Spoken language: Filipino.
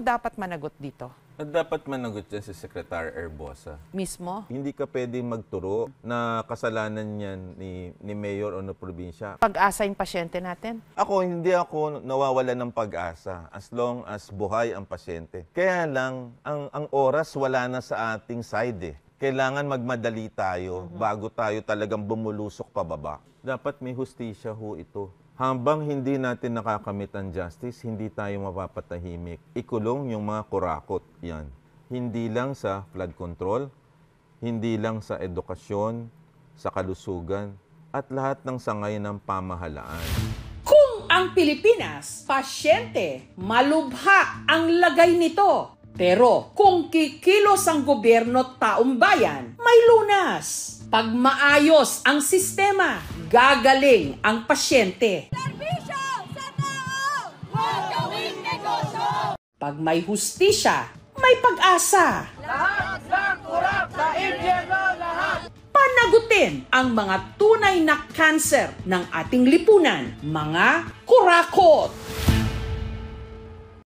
ho dapat managot dito? Dapat managot yan si Secretary Herbosa. Mismo? Hindi ka pwedeng magturo na kasalanan yan ni Mayor o ng probinsya. Pag-asa yung pasyente natin? Hindi ako nawawala ng pag-asa as long as buhay ang pasyente. Kaya lang, ang oras wala na sa ating side eh. Kailangan magmadali tayo bago tayo talagang bumulusok pababa. Dapat may hustisya ho ito. Habang hindi natin nakakamit ang justice, hindi tayo mapapatahimik. Ikulong yung mga kurakot yan. Hindi lang sa flood control, hindi lang sa edukasyon, sa kalusugan, at lahat ng sangay ng pamahalaan. Kung ang Pilipinas, pasyente, malubha ang lagay nito. Pero kung kikilos ang gobyerno at taong bayan, may lunas. Pag maayos ang sistema, gagaling ang pasyente. Serbisyo sa tao! Huwag gawing negosyo! Pag may hustisya, may pag-asa. Lahat ng kurap sa impyerno, lahat! Panagutin ang mga tunay na kanser ng ating lipunan, mga kurakot.